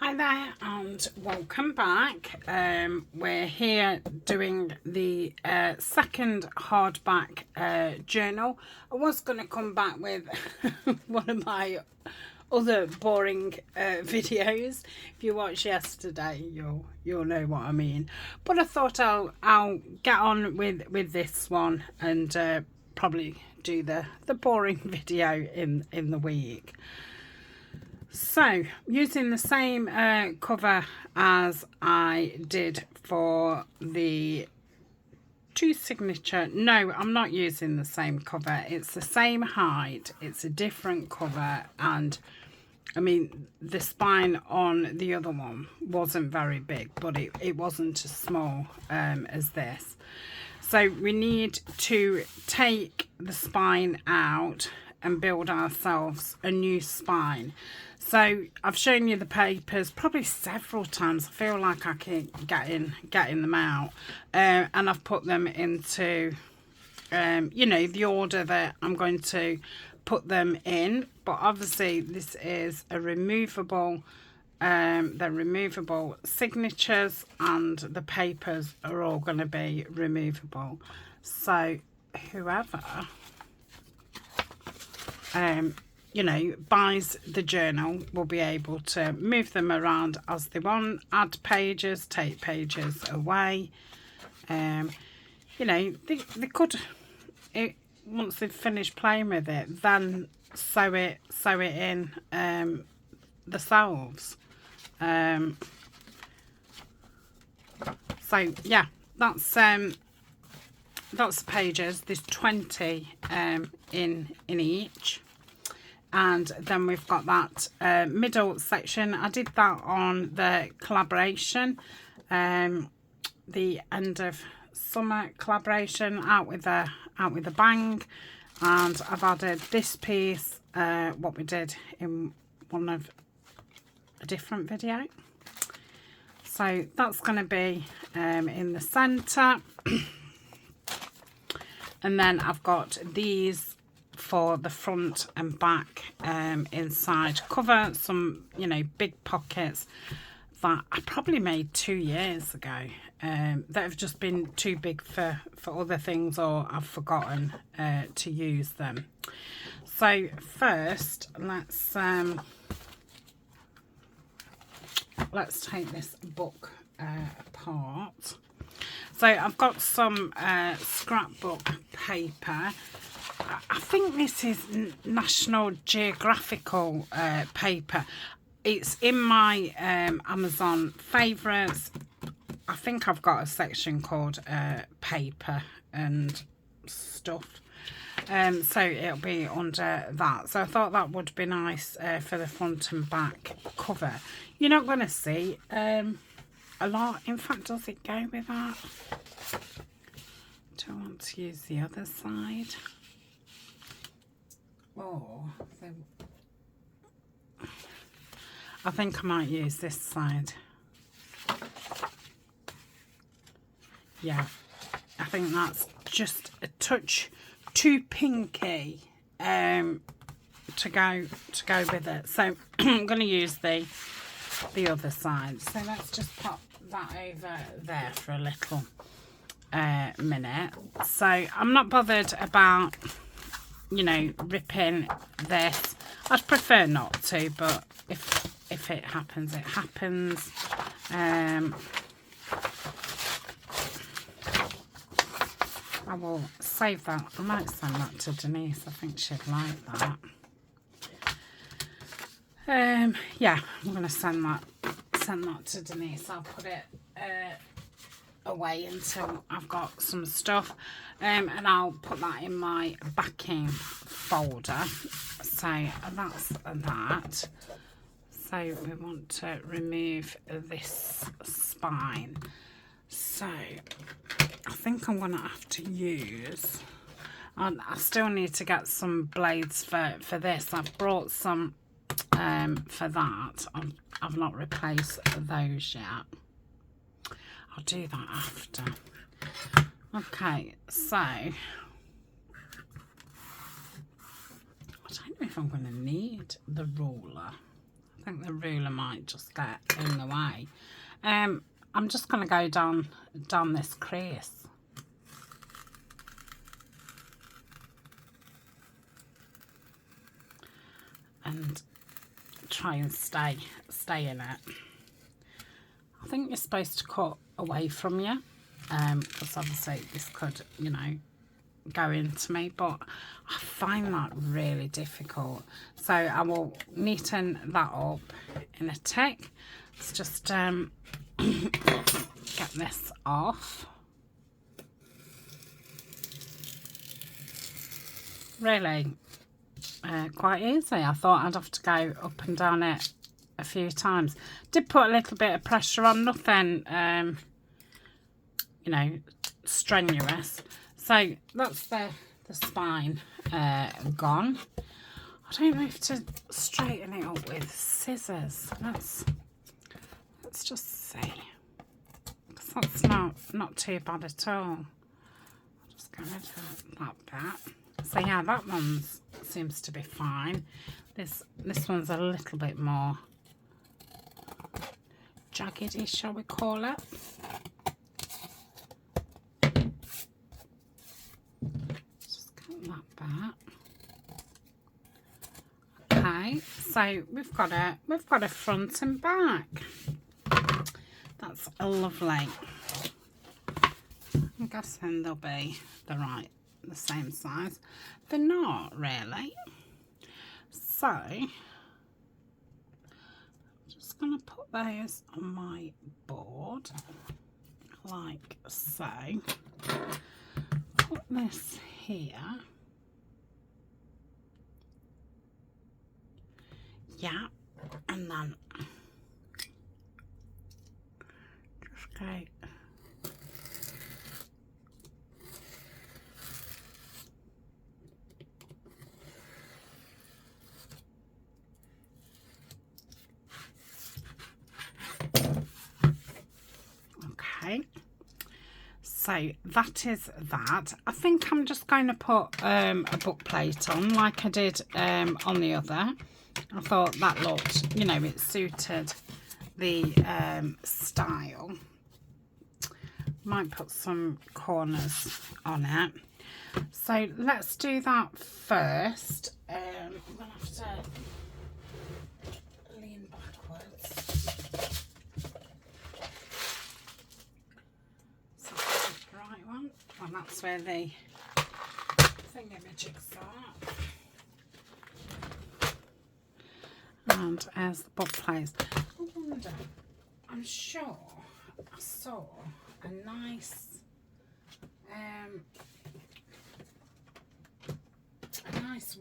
Hi there and welcome back. We're here doing the second hardback journal. I was going to come back with one of my other boring videos. If you watched yesterday, you'll know what I mean. But I thought I'll get on with this one and probably do the boring video in the week. So, using the same cover as I did for the two signature. No, I'm not using the same cover. It's the same height. It's a different cover. And, I mean, the spine on the other one wasn't very big, but it wasn't as small as this. So, we need to take the spine out and build ourselves a new spine. So I've shown you the papers probably several times. I feel like I keep getting them out, and I've put them into you know, the order that I'm going to put them in. But obviously this is a removable, they're removable signatures, and the papers are all going to be removable. So whoever you know, buys the journal will be able to move them around as they want, add pages, take pages away. You know, they could, once they've finished playing with it, then sew it in themselves. So yeah, that's the pages. There's 20 in each. And then we've got that middle section. I did that on the collaboration, the end of summer collaboration, out with a bang. And I've added this piece, what we did in one of a different video. So that's going to be in the centre. And then I've got these for the front and back inside cover, some, you know, big pockets that I probably made 2 years ago that have just been too big for other things, or I've forgotten to use them. So first let's take this book apart. So I've got some scrapbook paper. I think this is National Geographical paper. It's in my Amazon favourites. I think I've got a section called paper and stuff. So it'll be under that. So I thought that would be nice for the front and back cover. You're not going to see a lot. In fact, does it go with that? Do I want to use the other side? Oh, I think I might use this side. Yeah, I think that's just a touch too pinky to go with it. So I'm going to use the other side. So let's just pop that over there for a little minute. So I'm not bothered about, you know, ripping this. I'd prefer not to, but if it happens, it happens. I will save that. I might send that to Denise. I think she'd like that. Yeah, I'm gonna send that to Denise. I'll put it away until I've got some stuff, and I'll put that in my backing folder. So that's that. So we want to remove this spine. So I think I'm gonna have to use, I still need to get some blades for this. I've brought some for that. I've not replaced those yet. I'll do that after. Okay, so I don't know if I'm going to need the ruler. I think the ruler might just get in the way. I'm just going to go down this crease. And try and stay in it. I think you're supposed to cut away from you, because obviously this could, you know, go into me, but I find that really difficult. So I will neaten that up in a tick. Let's just get this off. Really quite easy. I thought I'd have to go up and down it a few times. Did put a little bit of pressure on, nothing you know, strenuous. So that's the spine gone. I don't know if to straighten it up with scissors. Let's just see, because that's not too bad at all. I'll just get rid of that bit. So yeah, that one seems to be fine. This one's a little bit more jaggedy, shall we call it? Just cut that back. Okay, so we've got a front and back. That's lovely. I'm guessing they'll be the same size. They're not really. So I'm just going to put those on my board like so. Put this here. Yeah, and then just go. Okay, so that is that. I think I'm just going to put a book plate on like I did on the other. I thought that looked, you know, it suited the style. Might put some corners on it. So let's do that first. I'm going to have to lean backwards. So that's the right one. Well, that's where the thingamajigs are. And as the book plays, I wonder, I'm sure I saw a nice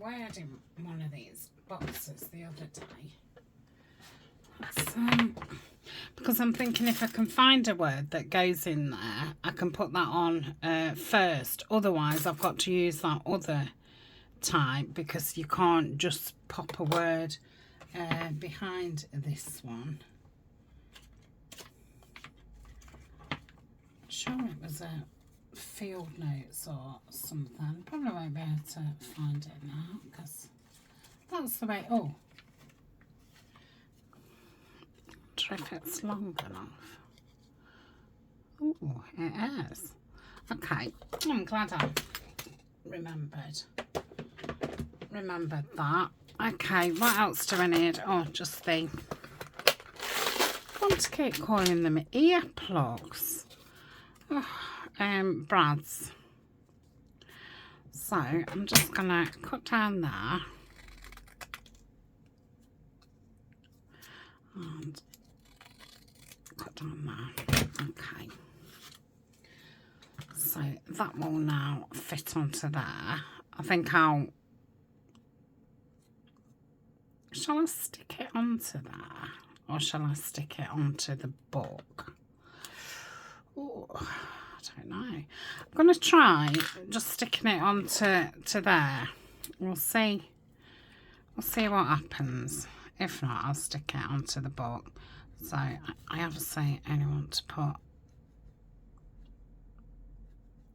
word in one of these boxes the other day. Because I'm thinking if I can find a word that goes in there, I can put that on first. Otherwise, I've got to use that other type, because you can't just pop a word behind this one. I'm sure it was a field notes or something. Probably won't be able to find it now, because that's the way. Oh, I wonder if it's long enough. Oh, it is. Okay, I'm glad I remembered that. Okay, what else do I need? Oh, just the, I want to keep calling them earplugs. Oh, brads. So I'm just gonna cut down there and cut down there. Okay. So that will now fit onto there. I think shall I stick it onto there, or shall I stick it onto the book? Oh, I don't know. I'm going to try just sticking it onto there. We'll see what happens. If not, I'll stick it onto the book. So I obviously only want to put,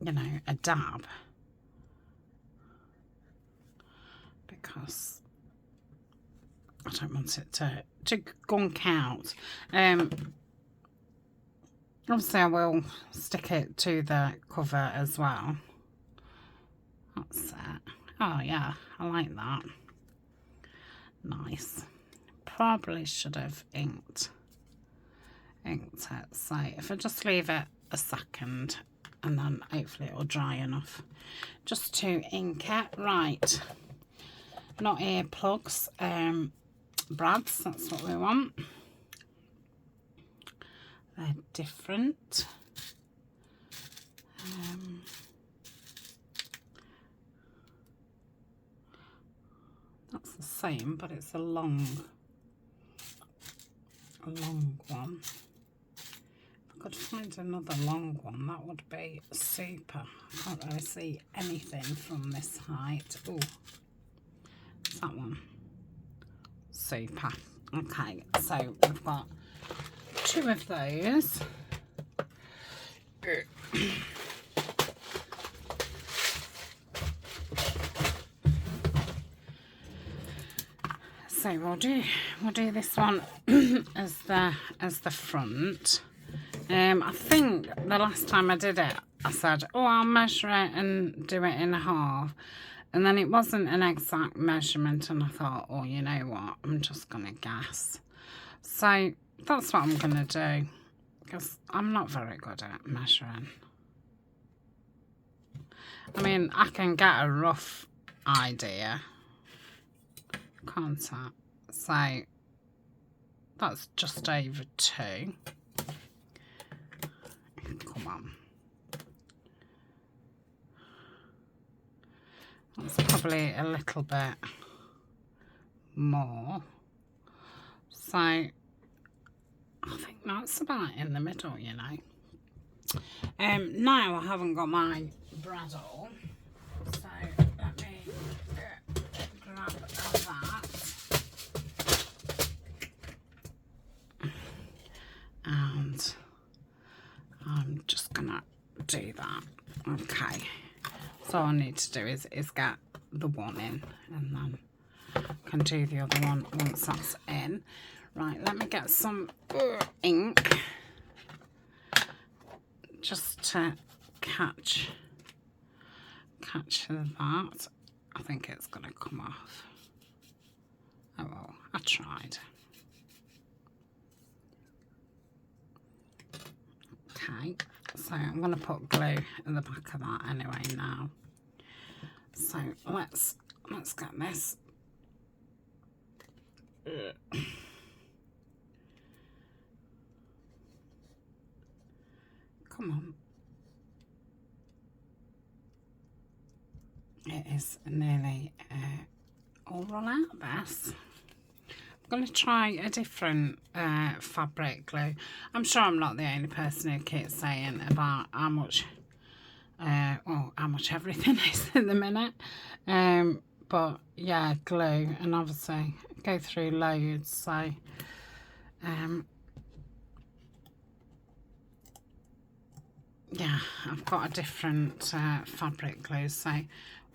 you know, a dab, because I don't want it to gunk out. Obviously I will stick it to the cover as well. That's it. Oh yeah, I like that. Nice. Probably should have inked it. So if I just leave it a second, and then hopefully it'll dry enough just to ink it. Right, not earplugs, brads, that's what we want. They're different. That's the same, but it's a long one. If I could find another long one, that would be super. I can't really see anything from this height. Oh, it's that one. Super. Okay, so we've got 2 of those. So we'll do this one as the front. I think the last time I did it, I said, oh, I'll measure it and do it in half. And then it wasn't an exact measurement, and I thought, oh, you know what, I'm just going to guess. So that's what I'm going to do, because I'm not very good at measuring. I mean, I can get a rough idea, can't I? So that's just over 2. Come on. That's probably a little bit more. So I think that's about in the middle, you know. Now I haven't got my bradawl, so let me grab that. And I'm just gonna do that. Okay. So all I need to do is get the one in, and then I can do the other one once that's in. Right, let me get some ink just to catch that. I think it's gonna come off. Oh well, I tried. Okay, so I'm going to put glue in the back of that anyway now. So let's get this. Come on. It is nearly all run out of this. I'm going to try a different fabric glue. I'm sure I'm not the only person who keeps saying about how much everything is in the minute. But yeah, glue, and obviously go through loads. So yeah, I've got a different fabric glue. So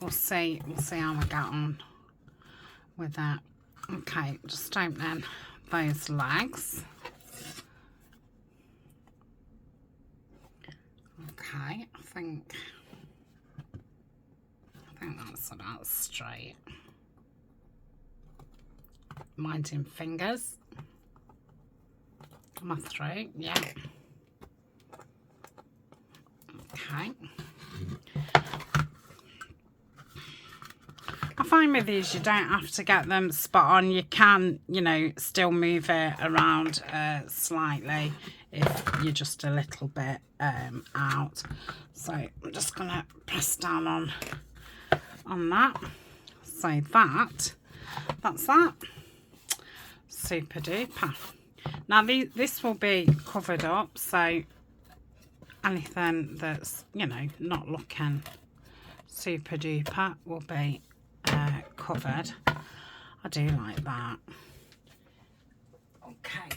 we'll see how we get on with that. Okay, just opening those legs. Okay, I think that's about straight. Minding fingers. Am I through? Yeah. Okay. I find with these you don't have to get them spot on. You can, you know, still move it around slightly if you're just a little bit out. So I'm just going to press down on that. So that's that. Super duper. Now this will be covered up, so anything that's, you know, not looking super duper will be covered. I do like that. Okay,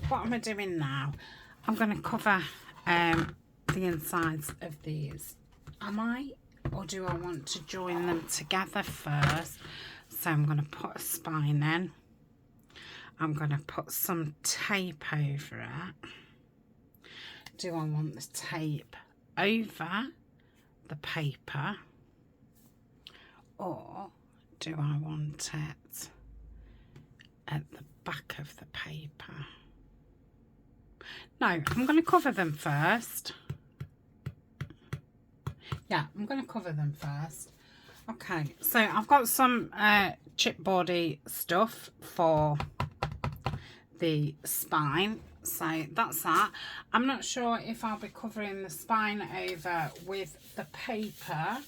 what am I doing now? I'm going to cover the insides of these. Am I, or do I want to join them together first? So I'm going to put a spine in. I'm going to put some tape over it. Do I want the tape over the paper, or do I want it at the back of the paper? No, I'm going to cover them first. Yeah, I'm going to cover them first. Okay, so I've got some chipboardy stuff for the spine, so that's that. I'm not sure if I'll be covering the spine over with the paper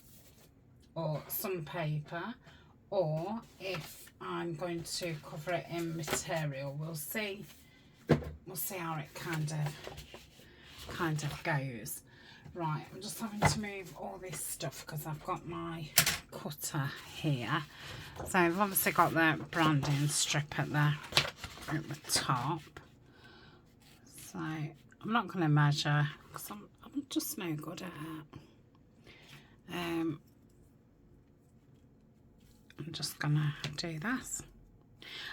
or some paper, or if I'm going to cover it in material. We'll see how it kind of goes. Right, I'm just having to move all this stuff because I've got my cutter here. So I've obviously got the branding strip at the top. So I'm not going to measure because I'm just no good at it. I'm just going to do this.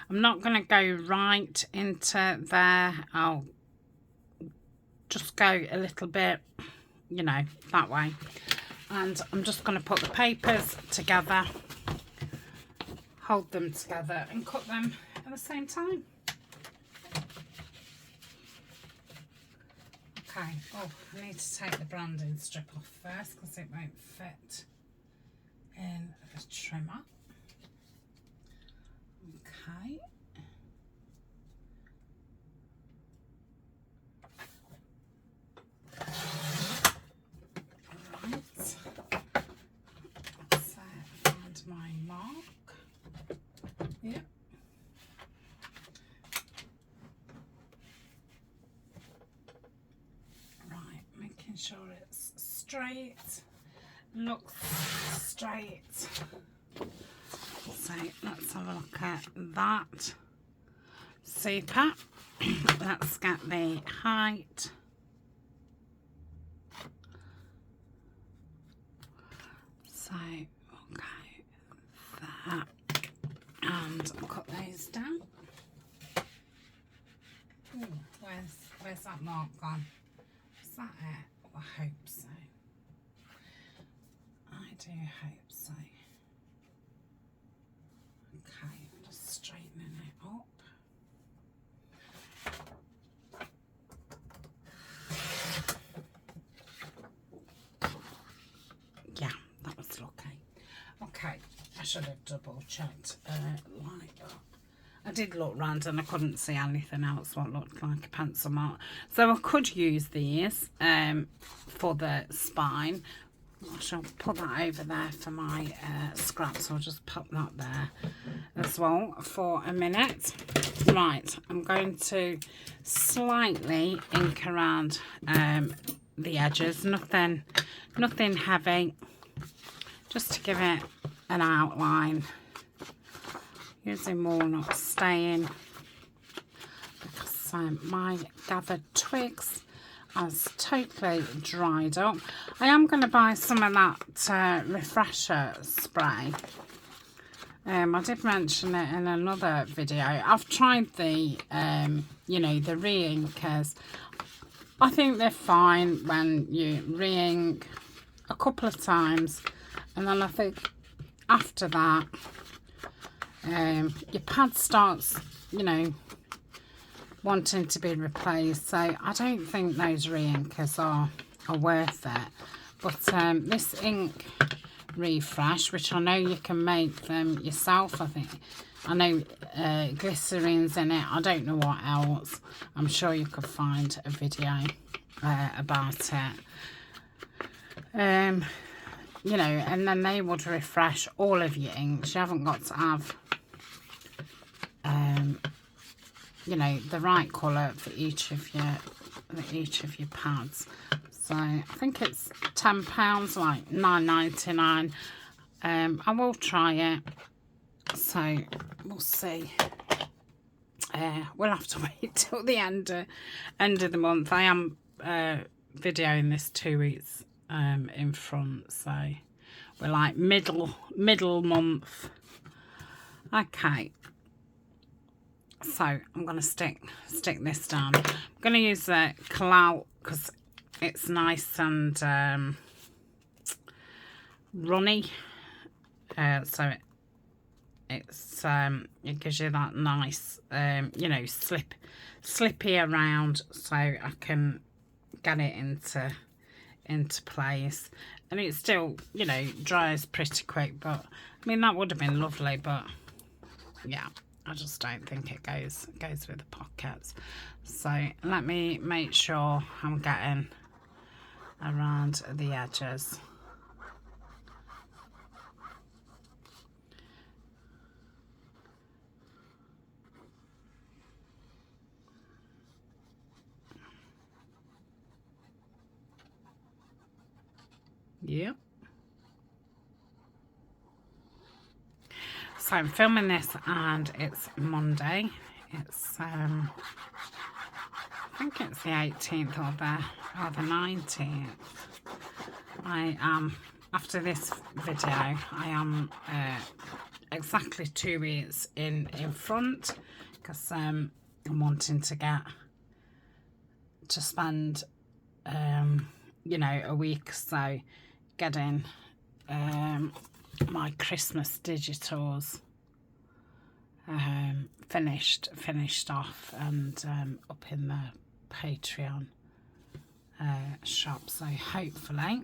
I'm not going to go right into there. I'll just go a little bit, you know, that way. And I'm just going to put the papers together, hold them together and cut them at the same time. Okay, oh, I need to take the branding strip off first because it won't fit in the trimmer. Okay. Right. So find my mark. Yep. Right, making sure it's straight, looks straight. So let's have a look at that. Super. Let's get the height. So, okay, that. And I'll cut those down. Ooh, where's that mark gone? Is that it? Oh, I hope so. I do hope so. Okay, I'm just straightening it up. Yeah, that was lucky. Okay, I should have double checked like that. I did look round and I couldn't see anything else what looked like a pencil mark. So I could use these for the spine. I shall put that over there for my scraps. So I'll just pop that there as well for a minute. Right, I'm going to slightly ink around the edges. Nothing heavy. Just to give it an outline. Using walnut stain because my gathered twigs has totally dried up. I am going to buy some of that refresher spray. I did mention it in another video. I've tried the you know, the re-inkers. I think they're fine when you re-ink a couple of times, and then I think after that your pad starts, you know, wanting to be replaced. So I don't think those re-inkers are worth it. But this ink refresh, which I know you can make them yourself, I know glycerine's in it. I don't know what else. I'm sure you could find a video about it. You know, and then they would refresh all of your inks. You haven't got to have you know, the right colour for each of your pads. So I think it's £10, like £9.99. I will try it. So we'll see. We'll have to wait till the end of the month. I am videoing this 2 weeks in front, so we're like middle month. Okay. So I'm going to stick this down. I'm going to use the clout because it's nice and runny. So it gives you that nice, you know, slippy around, so I can get it into place, and it still, you know, dries pretty quick. But I mean, that would have been lovely, but yeah, I just don't think it goes with the pockets. So let me make sure I'm getting around the edges. Yep. So I'm filming this and it's Monday. It's I think it's the 18th or the 19th. I am, after this video, I am exactly 2 weeks in front, because I'm wanting to spend you know, a week, so getting my Christmas digitals finished off and up in the Patreon shop. So hopefully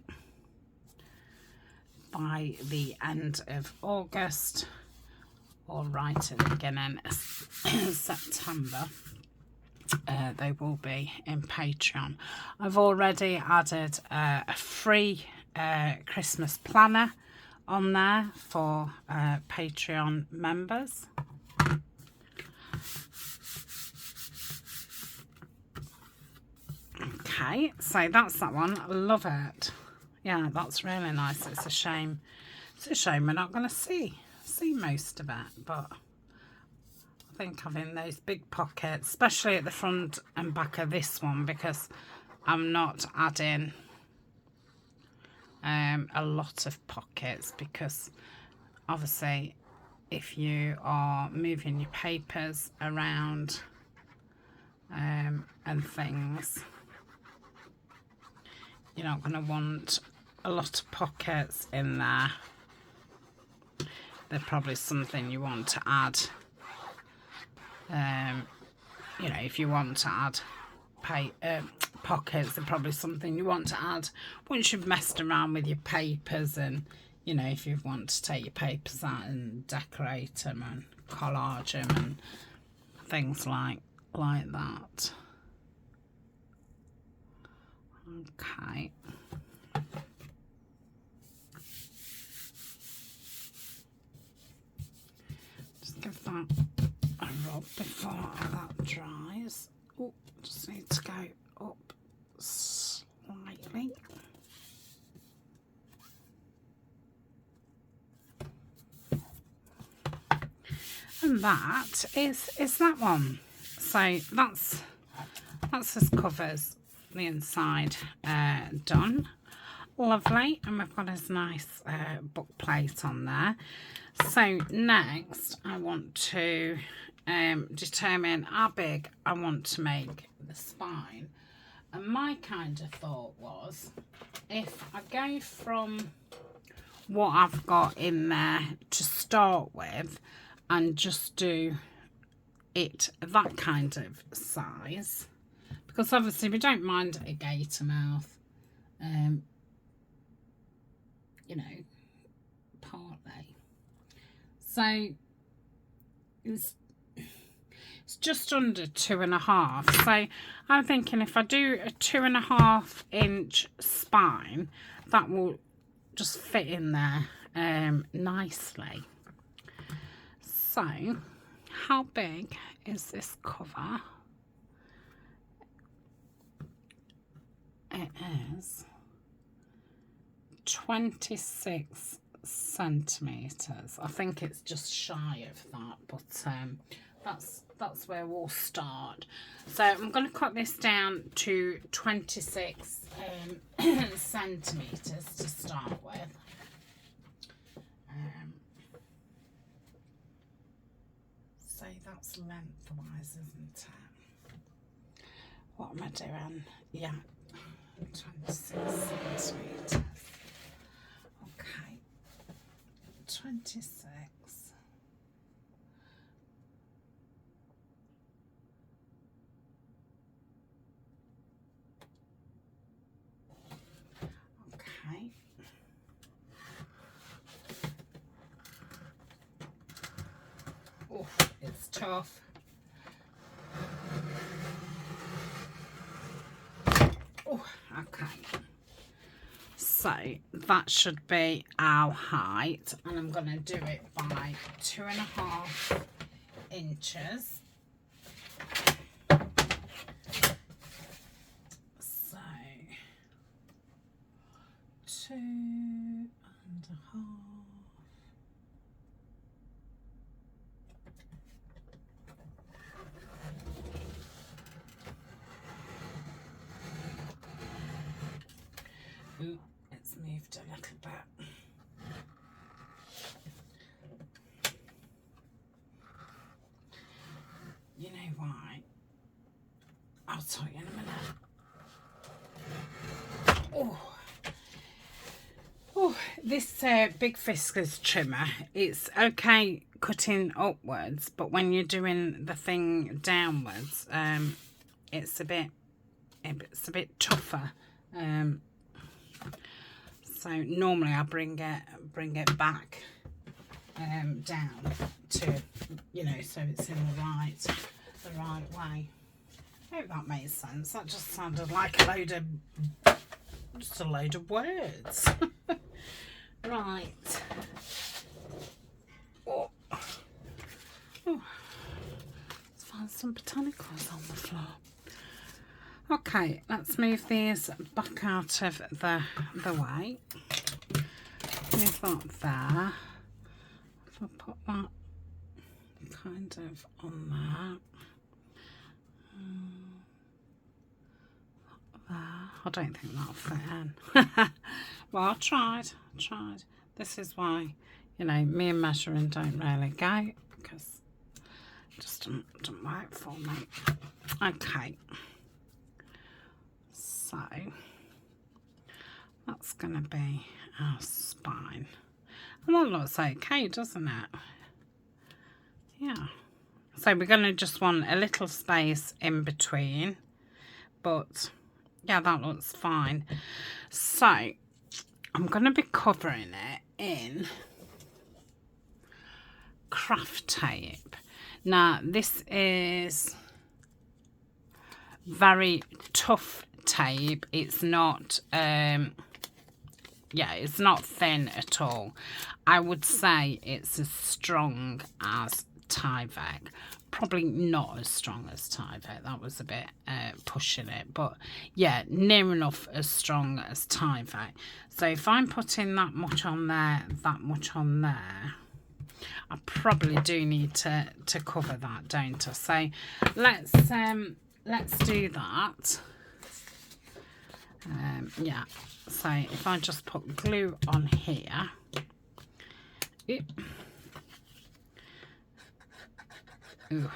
by the end of August, or right at the beginning of September, they will be in Patreon. I've already added a free Christmas planner on there for Patreon members. Okay, so that's that one. I love it. Yeah, that's really nice. It's a shame we're not going to see most of it, but I think having those big pockets, especially at the front and back of this one, because I'm not adding a lot of pockets, because obviously if you are moving your papers around and things, you're not going to want a lot of pockets in there. They're probably something you want to add. You know, if you want to add pockets, they're probably something you want to add once you've messed around with your papers, and you know, if you want to take your papers out and decorate them and collage them and things like that. Okay. Just give that a rub before that dries. Oh, just need to go up slightly. And that is that one. So that's as covers the inside done. Lovely, and we've got this nice book plate on there. So next I want to determine how big I want to make the spine. And my kind of thought was, if I go from what I've got in there to start with and just do it that kind of size, because obviously we don't mind a gator mouth, you know, partly. So it's just under 2.5. So I'm thinking if I do a 2.5 inch spine, that will just fit in there nicely. So how big is this cover? It is 26 centimeters. I think it's just shy of that, but that's where we'll start. So I'm going to cut this down to 26 centimeters to start with. So that's lengthwise, isn't it? What am I doing? Yeah, 26 centimetres. Okay, 26. Okay. Oh, it's tough. Oh, okay. So that should be our height, and I'm going to do it by 2.5 inches. So 2.5. Ooh, it's moved a little bit. You know why? I'll tell you in a minute. Oh, this Big Fiskars trimmer, it's okay cutting upwards, but when you're doing the thing downwards, it's a bit tougher. So normally I bring it back down to, you know, so it's in the right way. I hope that makes sense. That just sounded like a load of words. Right. Oh. Let's find some botanicals on the floor. Okay, let's move these back out of the way. Move that there. If I put that kind of on there. I don't think that'll fit in. Well, I tried. This is why, you know, me and measuring don't really go, because it just doesn't work for me. Okay. So that's going to be our spine. And that looks okay, doesn't it? Yeah. So we're going to just want a little space in between, but yeah, that looks fine. So I'm going to be covering it in craft tape. Now this is very tough tape. It's not yeah, it's not thin at all. I would say it's as strong as Tyvek. Probably not as strong as Tyvek. That was a bit pushing it, but yeah, near enough as strong as Tyvek. So if I'm putting that much on there, I probably do need to cover that, don't I? So let's do that. Yeah, so if I just put glue on here, ooh,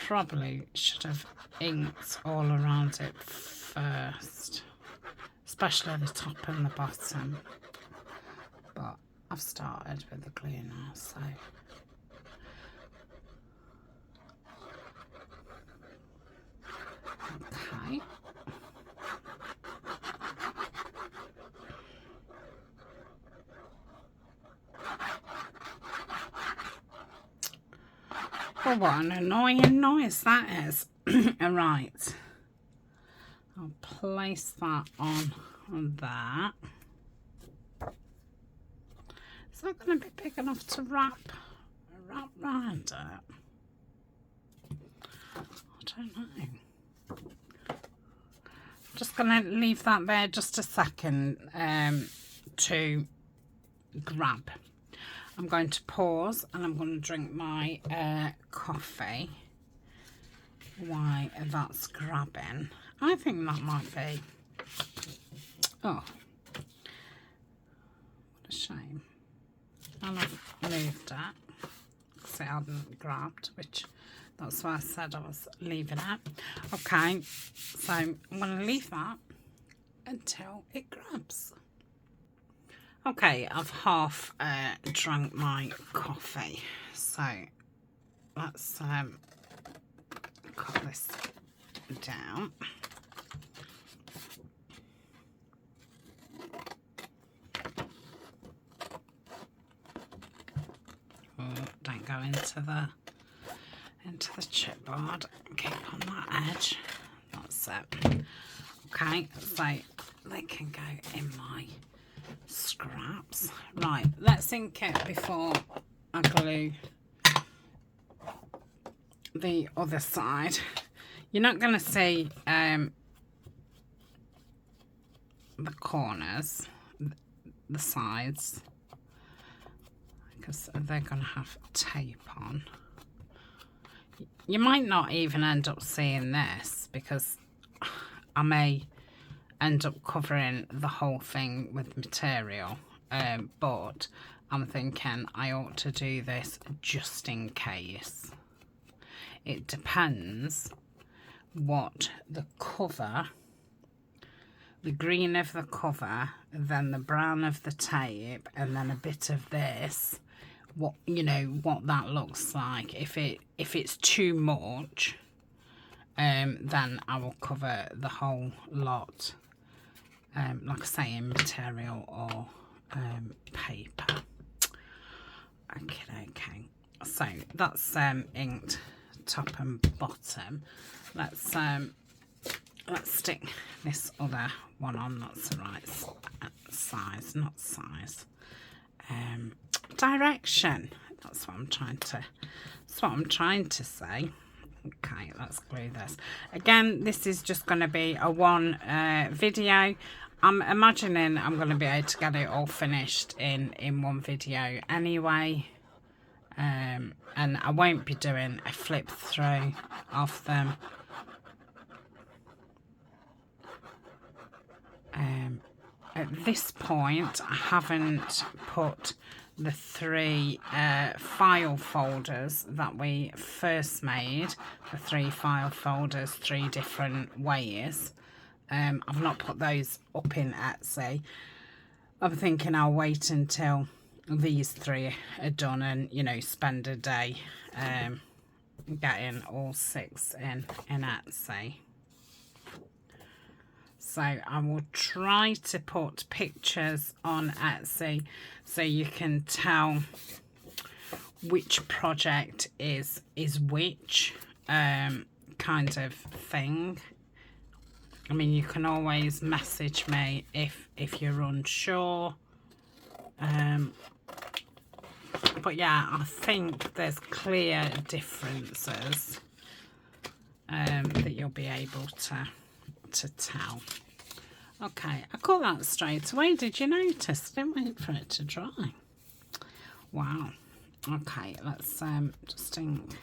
probably should have inked all around it first, especially the top and the bottom, but I've started with the glue now, so okay. Oh, what an annoying noise that is. Right, I'll place that on there. Is that going to be big enough to wrap around it? I don't know. Just going to leave that there just a second to grab. I'm going to pause and I'm going to drink my coffee while that's grabbing. I think that might be. Oh, what a shame. And I've moved it. because it hadn't grabbed, which that's why I said I was leaving it. Okay, so I'm going to leave that until it grabs. Okay, I've half drank my coffee, so let's cut this down. Oh, don't go into the chipboard. Keep on that edge. That's it. Okay, so they can go in my scraps. Right, let's ink it before I glue the other side. You're not going to see the corners, the sides, because they're going to have tape on. You might not even end up seeing this, because I may end up covering the whole thing with material, but I'm thinking I ought to do this just in case. It depends what the cover, the green of the cover, then the brown of the tape, and then a bit of this, what, you know, what that looks like. If it's too much, then I will cover the whole lot, like I say, in material or paper. Okay, so that's inked top and bottom. Let's stick this other one on. That's the right size, not size. Direction. That's what I'm trying to say. Okay, let's glue this. Again, this is just going to be a one video. I'm imagining I'm going to be able to get it all finished in one video anyway. And I won't be doing a flip through of them. At this point, I haven't put the 3 file folders that we first made, the 3 file folders, 3 different ways. I've not put those up in Etsy. I'm thinking I'll wait until these 3 are done and, you know, spend a day getting all 6 in Etsy. So I will try to put pictures on Etsy so you can tell which project is which kind of thing. I mean, you can always message me if you're unsure. But yeah, I think there's clear differences that you'll be able to tell. Okay, I got that straight away. Did you notice? I didn't wait for it to dry. Wow. Okay, let's just ink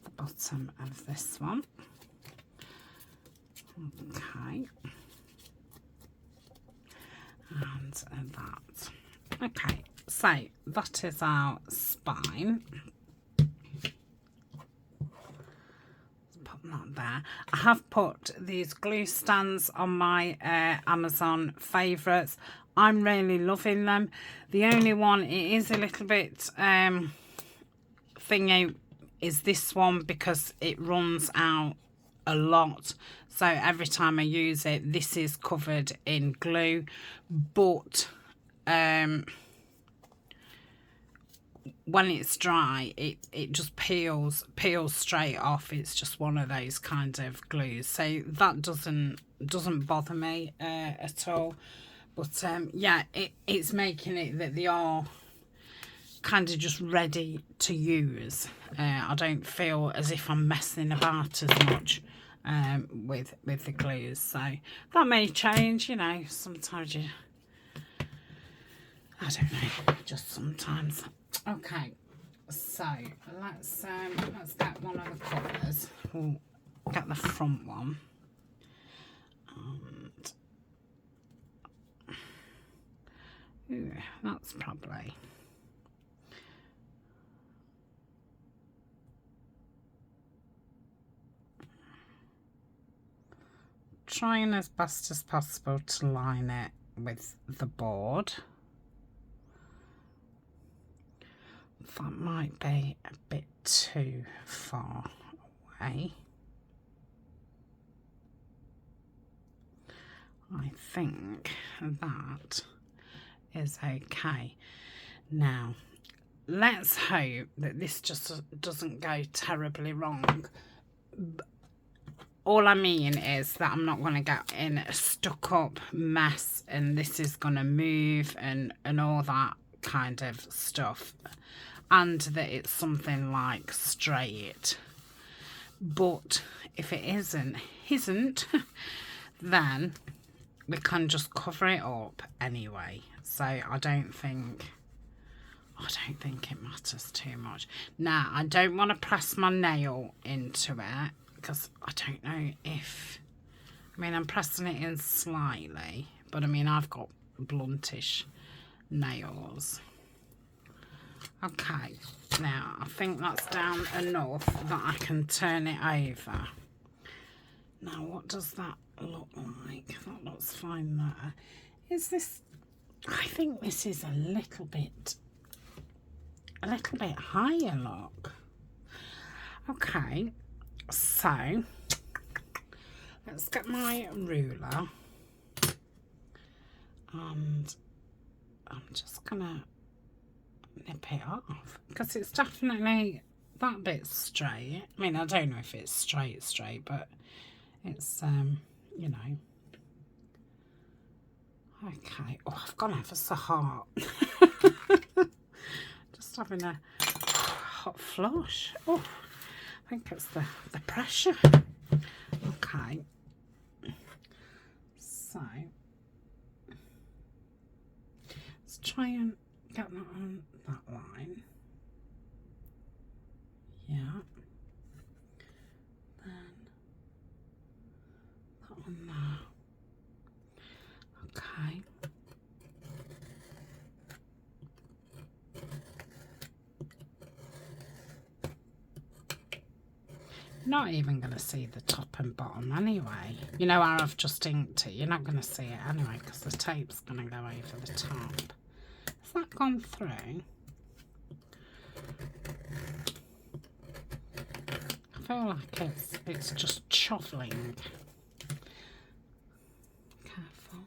the bottom of this one. Okay. And that. Okay, so that is our spine. Put that there. I have put these glue stands on my Amazon favourites. I'm really loving them. The only one it is a little bit thingy is this one, because it runs out a lot. So every time I use it, this is covered in glue. But when it's dry, it just peels straight off. It's just one of those kind of glues, so that doesn't bother me at all. But yeah, it's making it that they are kind of just ready to use. I don't feel as if I'm messing about as much with the glues, so that may change, you know. Sometimes you, I don't know, just sometimes. Okay, so let's get one of the colours. We'll get the front one, and ooh, that's probably, trying as best as possible to line it with the board. That might be a bit too far away. I think that is okay. Now, let's hope that this just doesn't go terribly wrong. All I mean is that I'm not going to get in a stuck up mess and this is going to move and all that kind of stuff. And that it's something like straight. But if it isn't, then we can just cover it up anyway. So I don't think it matters too much. Now, I don't want to press my nail into it because I don't know if, I mean, I'm pressing it in slightly, but I mean, I've got bluntish nails. Okay, now I think that's down enough that I can turn it over. Now, what does that look like? That looks fine there. Is this, I think this is a little bit higher, look. Okay, so let's get my ruler and I'm just gonna nip it off because it's definitely that bit straight. I mean, I don't know if it's straight, but it's you know. Okay. Oh, I've gone ever so hot. Just having a hot flush. Oh, I think it's the pressure. Okay. So let's try and get that on that line. Yeah. Then that one there. Okay. Not even going to see the top and bottom anyway. You know how I've just inked it? You're not going to see it anyway because the tape's going to go over the top. Has that gone through? I feel like it's just choveling. Careful.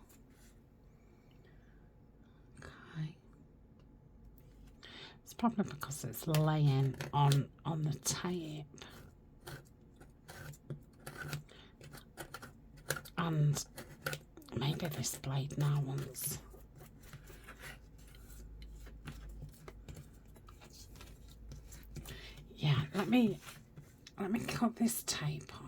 Okay. It's probably because it's laying on the tape. And maybe this blade now wants. Yeah, let me cut this tape off.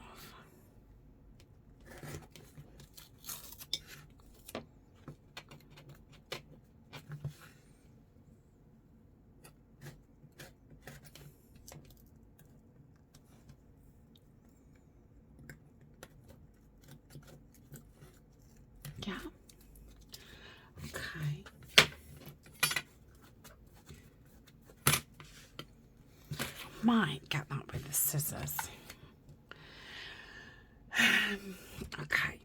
Yeah. Okay. Might get that with the scissors. Okay.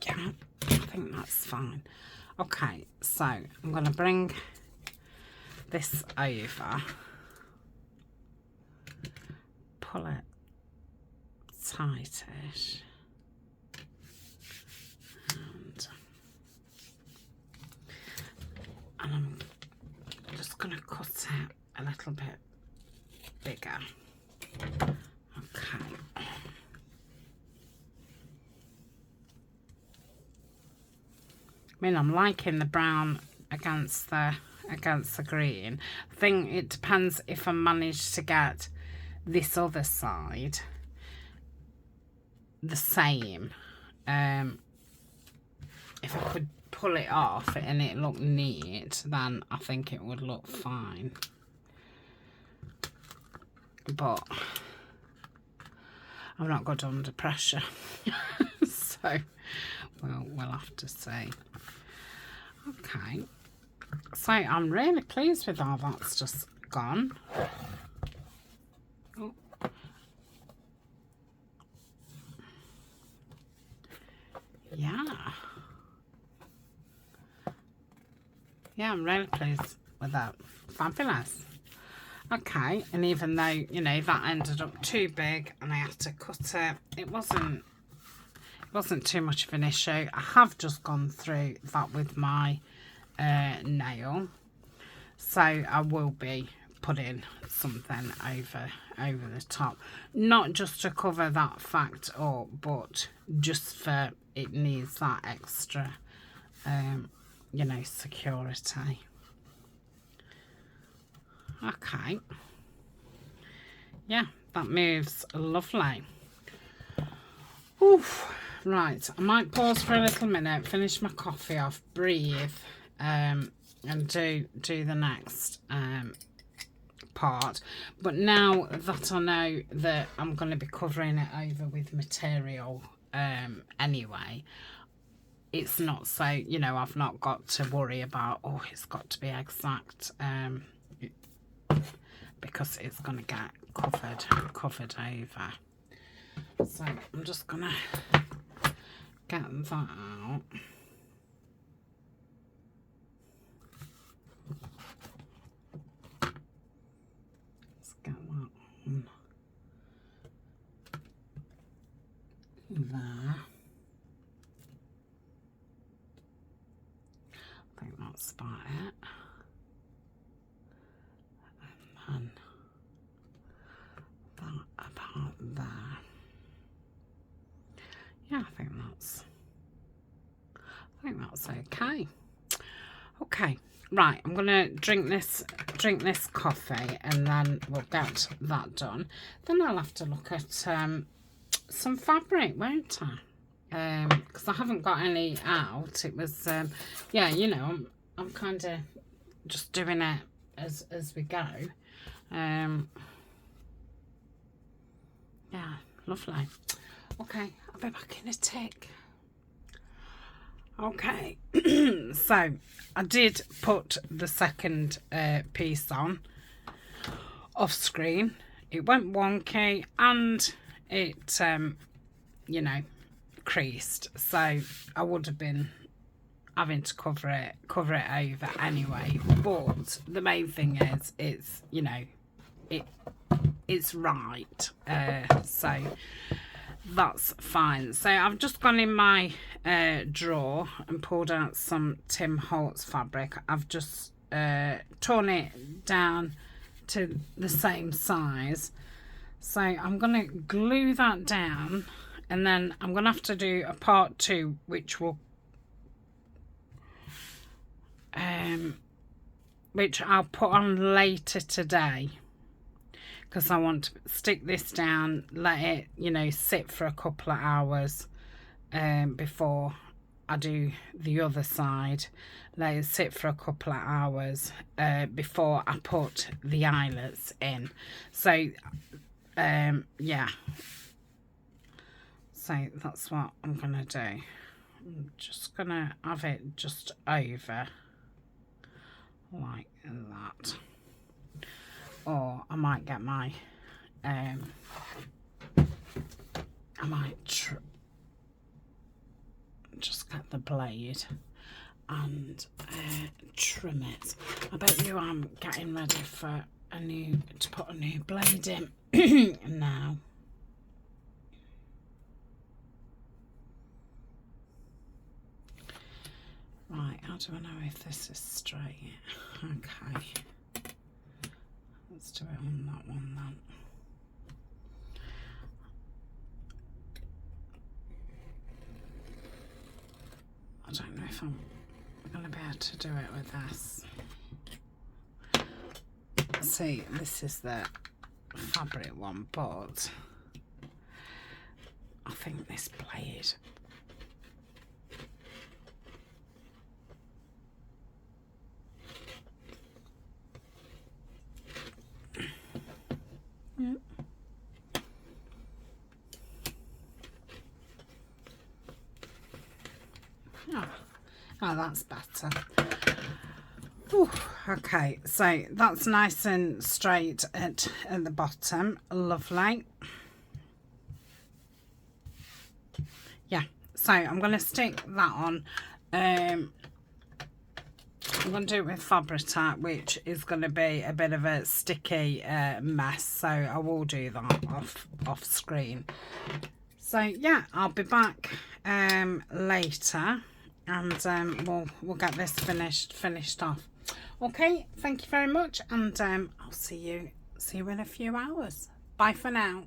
Yeah, I think that's fine. Okay, so I'm going to bring this over. Pull it tightish. And I'm just going to cut it a little bit bigger. Okay. I mean, I'm liking the brown against the green. I think it depends if I manage to get this other side the same. If I could pull it off and it looked neat, then I think it would look fine. But I'm not good under pressure. So we'll have to see. Okay, So I'm really pleased with how that's just gone. Oh. Yeah. Yeah, I'm really pleased with that. Fabulous. Okay, and even though, you know, that ended up too big and I had to cut it, it wasn't too much of an issue. I have just gone through that with my nail, so I will be putting something over the top, not just to cover that fact up, but just for it needs that extra you know, security. Okay, yeah, that moves lovely. Oof. Right, I might pause for a little minute, finish my coffee off, breathe, and do the next part. But now that I know that I'm going to be covering it over with material anyway, it's not so, you know, I've not got to worry about, oh, it's got to be exact, because it's going to get covered over. So I'm just going to get that out. Let's get that on there. I think that's about it. And then that about there. Yeah, I think that's okay. Okay, right, I'm gonna drink this coffee and then we'll get that done. Then I'll have to look at some fabric, won't I? Because I haven't got any out. It was yeah, you know, I'm kind of just doing it as we go. Yeah, lovely. Okay, I'll be back in a tick. Okay, so I did put the second piece on off screen. It went wonky and it you know, creased, so I would have been having to cover it over anyway. But the main thing is it's, you know, it's right, so that's fine. So I've just gone in my drawer and pulled out some Tim Holtz fabric. I've just torn it down to the same size, so I'm going to glue that down, and then I'm going to have to do a part 2, which will which I'll put on later today, because I want to stick this down, let it, you know, sit for a couple of hours before I do the other side. Let it sit for a couple of hours before I put the eyelets in. So yeah, so that's what I'm gonna do. I'm just gonna have it just over like that, or I might get my I might just get the blade and trim it. I bet you I'm getting ready for to put a new blade in now. Right, how do I know if this is straight? Okay, let's do it on that one then. I don't know if I'm going to be able to do it with this. See, this is the fabric one, but I think this blade, yeah. Oh, that's better. Ooh, okay, so that's nice and straight at the bottom. Lovely. Yeah, so I'm going to stick that on. I'm going to do it with Fabric, which is going to be a bit of a sticky mess, so I will do that off screen. So yeah, I'll be back later, and we'll get this finished off. Okay, thank you very much, and I'll see you in a few hours. Bye for now.